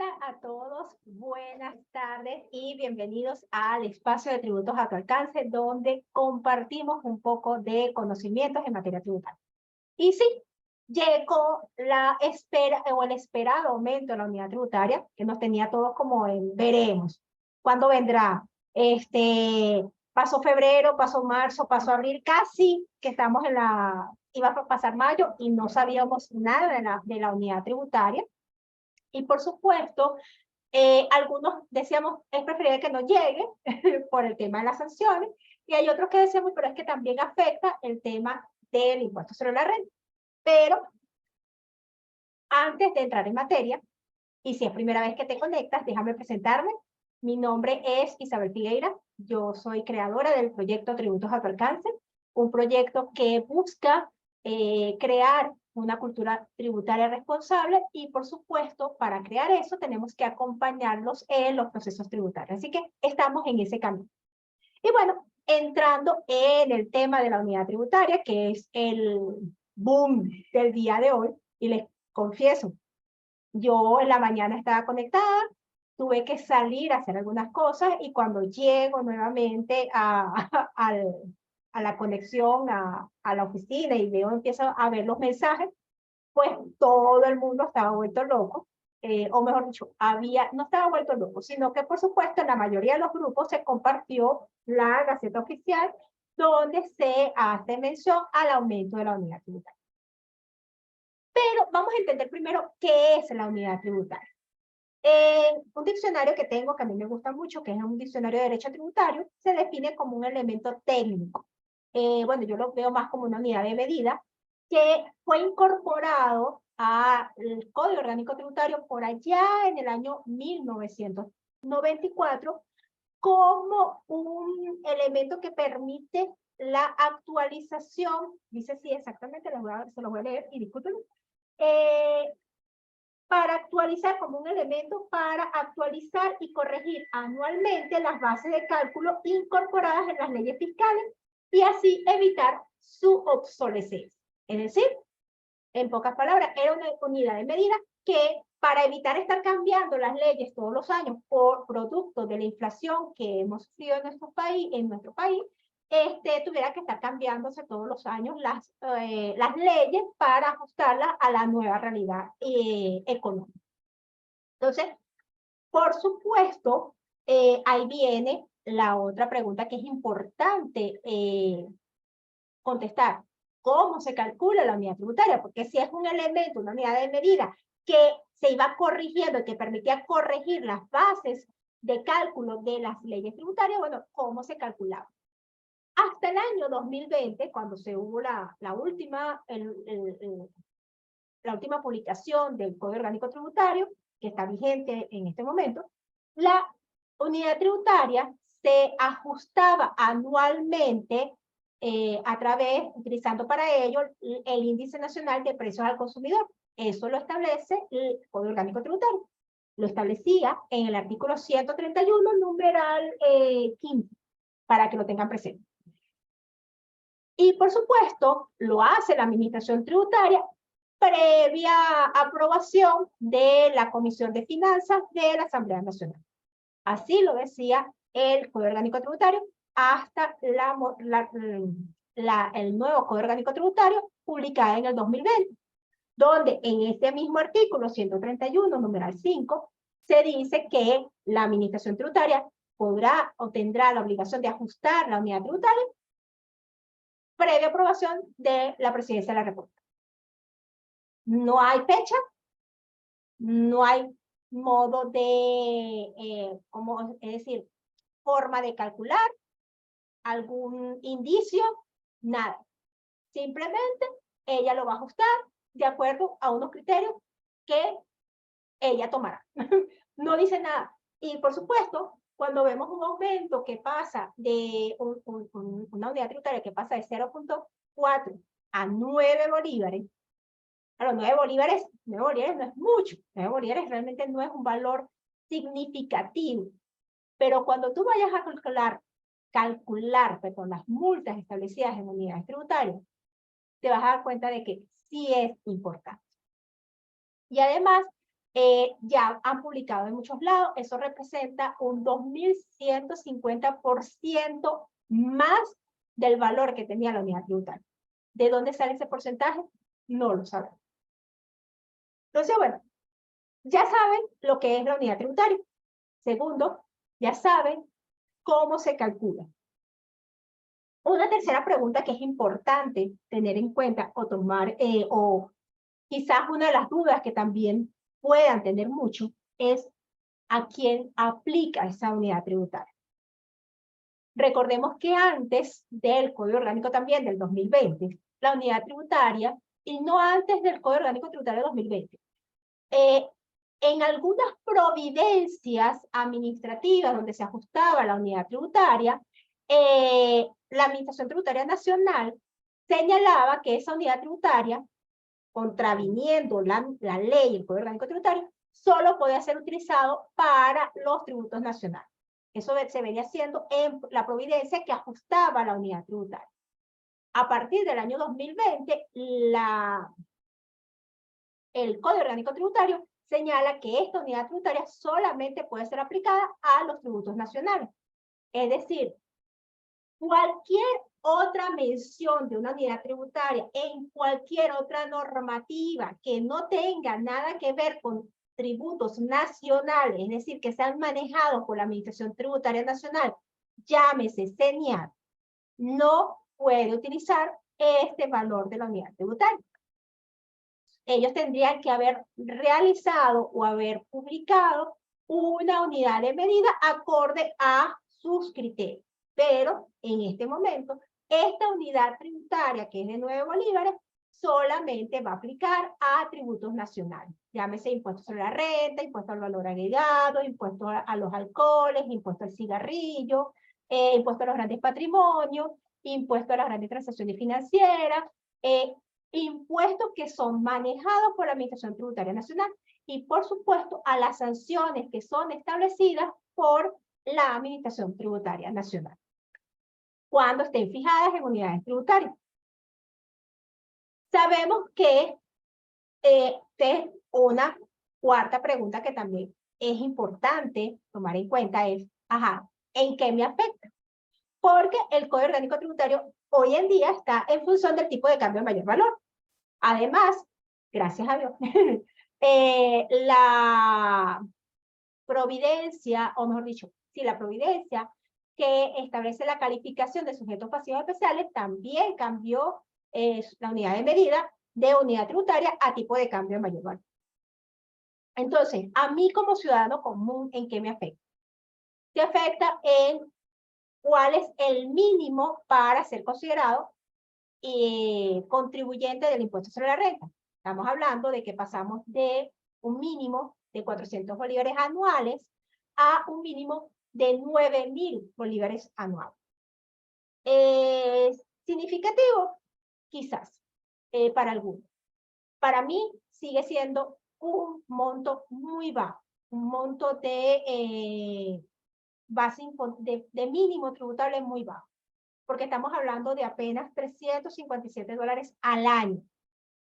Hola a todos, buenas tardes y bienvenidos al espacio de tributos a tu alcance, donde compartimos un poco de conocimientos en materia tributaria. Y sí, llegó la espera o el esperado aumento de la unidad tributaria, que nos tenía todos como en veremos. ¿Cuándo vendrá? Pasó febrero, pasó marzo, pasó abril, casi que estamos iba a pasar mayo y no sabíamos nada de la unidad tributaria. Y por supuesto, algunos decíamos, es preferible que no llegue por el tema de las sanciones, y hay otros que decíamos, pero es que también afecta el tema del impuesto sobre la renta. Pero antes de entrar en materia, y si es primera vez que te conectas, déjame presentarme. Mi nombre es Isabel Figueira, yo soy creadora del proyecto Tributos a tu alcance, un proyecto que busca crear una cultura tributaria responsable y, por supuesto, para crear eso tenemos que acompañarlos en los procesos tributarios. Así que estamos en ese camino. Y bueno, entrando en el tema de la unidad tributaria, que es el boom del día de hoy, y les confieso, yo en la mañana estaba conectada, tuve que salir a hacer algunas cosas y cuando llego nuevamente a la conexión, a la oficina y veo, empiezo a ver los mensajes, pues todo el mundo estaba vuelto loco, o mejor dicho, no estaba vuelto loco, sino que por supuesto en la mayoría de los grupos se compartió la Gaceta Oficial donde se hace mención al aumento de la unidad tributaria. Pero vamos a entender primero qué es la unidad tributaria. Un diccionario que tengo, que a mí me gusta mucho, que es un diccionario de derecho tributario, se define como un elemento técnico. Bueno, yo lo veo más como una unidad de medida que fue incorporado al Código Orgánico Tributario por allá en el año 1994 como un elemento que permite la actualización, dice sí, exactamente, se lo voy a leer y discúlpenme, para actualizar como un elemento para actualizar y corregir anualmente las bases de cálculo incorporadas en las leyes fiscales y así evitar su obsolescencia. Es decir, en pocas palabras, era una unidad de medida que para evitar estar cambiando las leyes todos los años por producto de la inflación que hemos sufrido en nuestro país, tuviera que estar cambiándose todos los años las leyes para ajustarlas a la nueva realidad económica. Entonces, por supuesto, ahí viene la otra pregunta que es importante contestar. ¿Cómo se calcula la unidad tributaria? Porque si es un elemento, una unidad de medida que se iba corrigiendo, que permitía corregir las bases de cálculo de las leyes tributarias, bueno, ¿cómo se calculaba? Hasta el año 2020, cuando se hubo la última publicación del Código Orgánico Tributario, que está vigente en este momento, la unidad tributaria se ajustaba anualmente utilizando para ello el Índice Nacional de Precios al Consumidor. Eso lo establece el Código Orgánico Tributario. Lo establecía en el artículo 131, numeral 15, para que lo tengan presente. Y por supuesto, lo hace la Administración Tributaria previa aprobación de la Comisión de Finanzas de la Asamblea Nacional. Así lo decía el Código Orgánico Tributario hasta el nuevo Código Orgánico Tributario publicado en el 2020, donde en este mismo artículo 131, numeral 5, se dice que la Administración Tributaria podrá o tendrá la obligación de ajustar la unidad tributaria previa aprobación de la Presidencia de la República. No hay fecha, no hay modo de, es decir, forma de calcular, algún indicio, nada. Simplemente ella lo va a ajustar de acuerdo a unos criterios que ella tomará. No dice nada. Y por supuesto, cuando vemos un aumento que pasa de una unidad tributaria que pasa de 0.4 a 9 bolívares, a los 9 bolívares no es mucho, 9 bolívares realmente no es un valor significativo, pero cuando tú vayas a calcular las multas establecidas en unidades tributarias, te vas a dar cuenta de que sí es importante. Y además, ya han publicado en muchos lados, eso representa un 2.150% más del valor que tenía la unidad tributaria. ¿De dónde sale ese porcentaje? No lo sabemos. Entonces, bueno, ya saben lo que es la unidad tributaria. Segundo, ya saben cómo se calcula. Una tercera pregunta que es importante tener en cuenta o tomar, o quizás una de las dudas que también puedan tener mucho, es a quién aplica esa unidad tributaria. Recordemos que antes del Código Orgánico también del 2020, la unidad tributaria, y no antes del Código Orgánico Tributario del 2020, en algunas providencias administrativas donde se ajustaba la unidad tributaria, la Administración Tributaria Nacional señalaba que esa unidad tributaria, contraviniendo la ley, el Código Orgánico Tributario, solo podía ser utilizado para los tributos nacionales. Eso se venía haciendo en la providencia que ajustaba la unidad tributaria. A partir del año 2020, el Código Orgánico Tributario señala que esta unidad tributaria solamente puede ser aplicada a los tributos nacionales. Es decir, cualquier otra mención de una unidad tributaria en cualquier otra normativa que no tenga nada que ver con tributos nacionales, es decir, que sean manejados por la Administración Tributaria Nacional, llámese CENIAT, no puede utilizar este valor de la unidad tributaria. Ellos tendrían que haber realizado o haber publicado una unidad de medida acorde a sus criterios. Pero en este momento, esta unidad tributaria, que es de 9 bolívares, solamente va a aplicar a tributos nacionales. Llámese impuestos sobre la renta, impuesto al valor agregado, impuesto a los alcoholes, impuesto al cigarrillo, impuesto a los grandes patrimonios, impuesto a las grandes transacciones financieras, impuestos que son manejados por la Administración Tributaria Nacional y, por supuesto, a las sanciones que son establecidas por la Administración Tributaria Nacional, cuando estén fijadas en unidades tributarias. Sabemos que es una cuarta pregunta que también es importante tomar en cuenta es, ¿en qué me afecta? Porque el Código Orgánico Tributario hoy en día está en función del tipo de cambio de mayor valor. Además, gracias a Dios, la providencia, o mejor dicho, sí, la providencia que establece la calificación de sujetos pasivos especiales también cambió la unidad de medida de unidad tributaria a tipo de cambio de mayor valor. Entonces, a mí como ciudadano común, ¿en qué me afecta? ¿Qué afecta en cuál es el mínimo para ser considerado contribuyente del impuesto sobre la renta? Estamos hablando de que pasamos de un mínimo de 400 bolívares anuales a un mínimo de 9.000 bolívares anuales. ¿Significativo? Quizás, para algunos. Para mí sigue siendo un monto muy bajo, un monto de mínimo tributable muy bajo, porque estamos hablando de apenas $357 al año.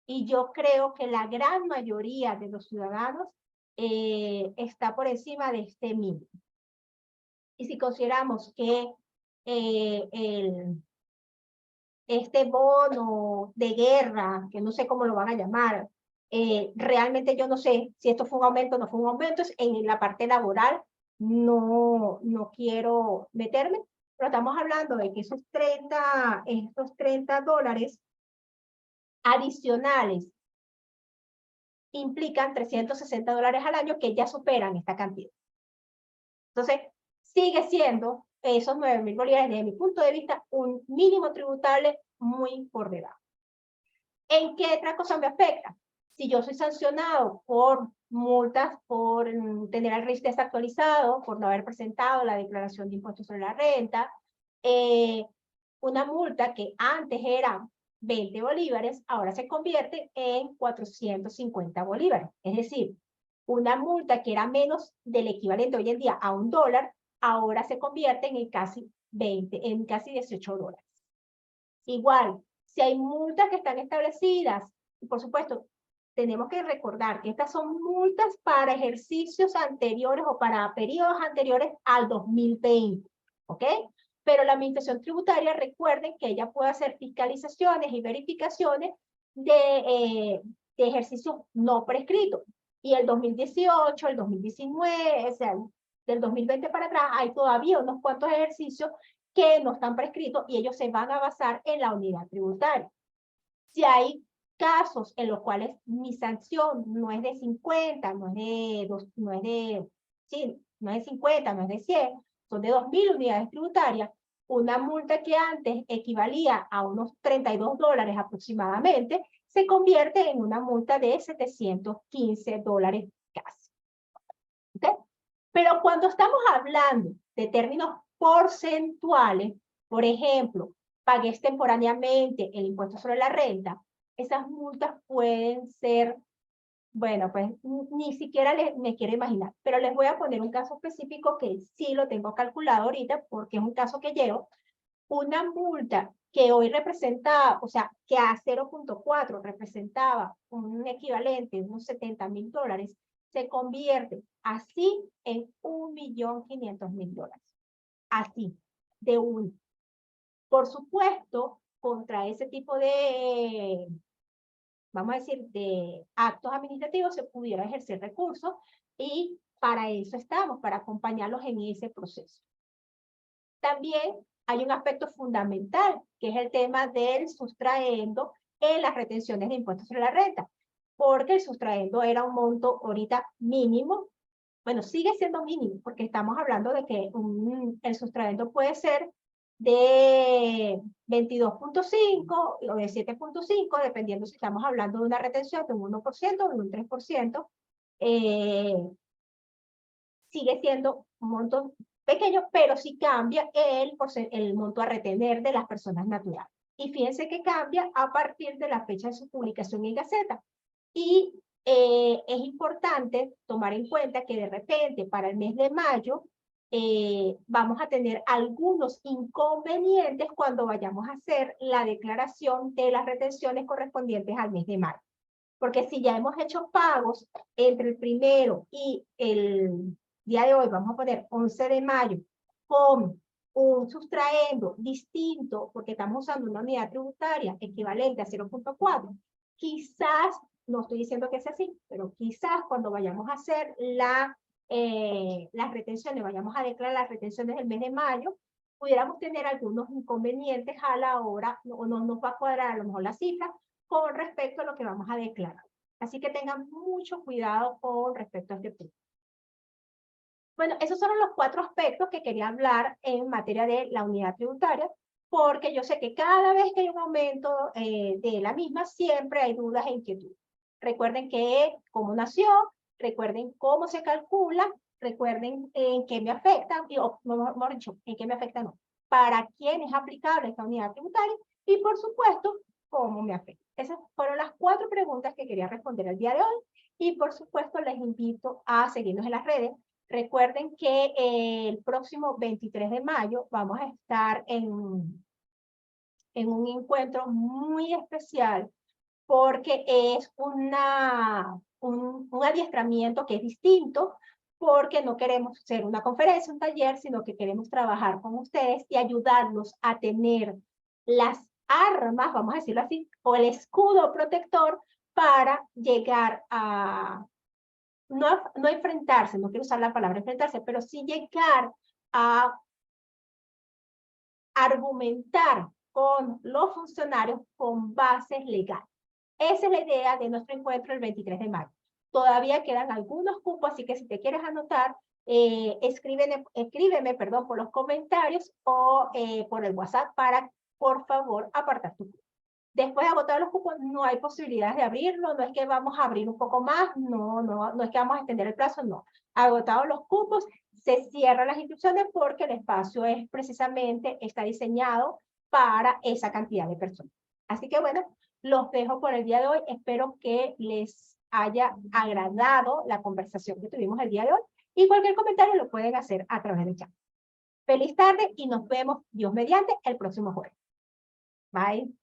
Y yo creo que la gran mayoría de los ciudadanos está por encima de este mínimo. Y si consideramos que este bono de guerra, que no sé cómo lo van a llamar, realmente yo no sé si esto fue un aumento o no fue un aumento, en la parte laboral no quiero meterme, pero estamos hablando de que estos $30 adicionales implican $360 al año que ya superan esta cantidad. Entonces, sigue siendo esos 9.000 bolívares, desde mi punto de vista, un mínimo tributable muy por debajo. ¿En qué otra cosa me afecta? Si yo soy sancionado por multas, por tener el RIF desactualizado, por no haber presentado la declaración de impuestos sobre la renta, una multa que antes era 20 bolívares, ahora se convierte en 450 bolívares. Es decir, una multa que era menos del equivalente hoy en día a $1, ahora se convierte en casi $18. Igual, si hay multas que están establecidas, y por supuesto, tenemos que recordar que estas son multas para ejercicios anteriores o para periodos anteriores al 2020, ¿ok? Pero la administración tributaria, recuerden que ella puede hacer fiscalizaciones y verificaciones de ejercicios no prescritos. Y el 2018, el 2019, o sea, del 2020 para atrás, hay todavía unos cuantos ejercicios que no están prescritos y ellos se van a basar en la unidad tributaria. Si hay casos en los cuales mi sanción no es de 50, no es de 50, no es de 100, son de 2.000 unidades tributarias, una multa que antes equivalía a unos $32 aproximadamente, se convierte en una multa de $715 casi. ¿Okay? Pero cuando estamos hablando de términos porcentuales, por ejemplo, pagué extemporáneamente el impuesto sobre la renta, esas multas pueden ser, bueno, pues ni siquiera me quiero imaginar, pero les voy a poner un caso específico que sí lo tengo calculado ahorita porque es un caso que llevo. Una multa que hoy representaba, o sea, que a 0.4 representaba un equivalente de unos $70.000, se convierte así en $1.500.000. Así, de uno. Por supuesto, contra ese tipo de, vamos a decir, de actos administrativos se pudiera ejercer recursos y para eso estamos, para acompañarlos en ese proceso. También hay un aspecto fundamental, que es el tema del sustraendo en las retenciones de impuestos sobre la renta, porque el sustraendo era un monto ahorita mínimo, bueno, sigue siendo mínimo, porque estamos hablando de que el sustraendo puede ser de 22.5 o de 7.5, dependiendo si estamos hablando de una retención de un 1% o de un 3%, sigue siendo un monto pequeño, pero sí cambia el monto a retener de las personas naturales. Y fíjense que cambia a partir de la fecha de su publicación en Gaceta. Y es importante tomar en cuenta que de repente para el mes de mayo vamos a tener algunos inconvenientes cuando vayamos a hacer la declaración de las retenciones correspondientes al mes de mayo. Porque si ya hemos hecho pagos entre el 1 y el día de hoy, vamos a poner 11 de mayo, con un sustraendo distinto, porque estamos usando una unidad tributaria equivalente a 0.4, quizás, no estoy diciendo que sea así, pero quizás cuando vayamos a hacer las retenciones, vayamos a declarar las retenciones del mes de mayo, pudiéramos tener algunos inconvenientes a la hora, o no nos va a cuadrar a lo mejor la cifra, con respecto a lo que vamos a declarar. Así que tengan mucho cuidado con respecto a este punto. Bueno, esos son los 4 aspectos que quería hablar en materia de la unidad tributaria, porque yo sé que cada vez que hay un aumento de la misma, siempre hay dudas e inquietudes. Recuerden cómo nació, recuerden cómo se calcula, recuerden en qué me afecta, o mejor dicho, en qué me afecta no, para quién es aplicable esta unidad tributaria y por supuesto, cómo me afecta. Esas fueron las 4 preguntas que quería responder el día de hoy y por supuesto les invito a seguirnos en las redes. Recuerden que el próximo 23 de mayo vamos a estar en un encuentro muy especial porque es un adiestramiento que es distinto porque no queremos hacer una conferencia, un taller, sino que queremos trabajar con ustedes y ayudarlos a tener las armas, vamos a decirlo así, o el escudo protector para llegar a no enfrentarse, no quiero usar la palabra enfrentarse, pero sí llegar a argumentar con los funcionarios con bases legales. Esa es la idea de nuestro encuentro el 23 de mayo. Todavía quedan algunos cupos, así que si te quieres anotar, escríbeme por los comentarios o por el WhatsApp para, por favor, apartar tu cupo. Después de agotar los cupos, no hay posibilidades de abrirlo, no es que vamos a abrir un poco más, no es que vamos a extender el plazo, no. Agotados los cupos, se cierran las inscripciones porque el espacio es precisamente, está diseñado para esa cantidad de personas. Así que bueno, los dejo por el día de hoy. Espero que les haya agradado la conversación que tuvimos el día de hoy y cualquier comentario lo pueden hacer a través del chat. Feliz tarde y nos vemos, Dios mediante, el próximo jueves. Bye.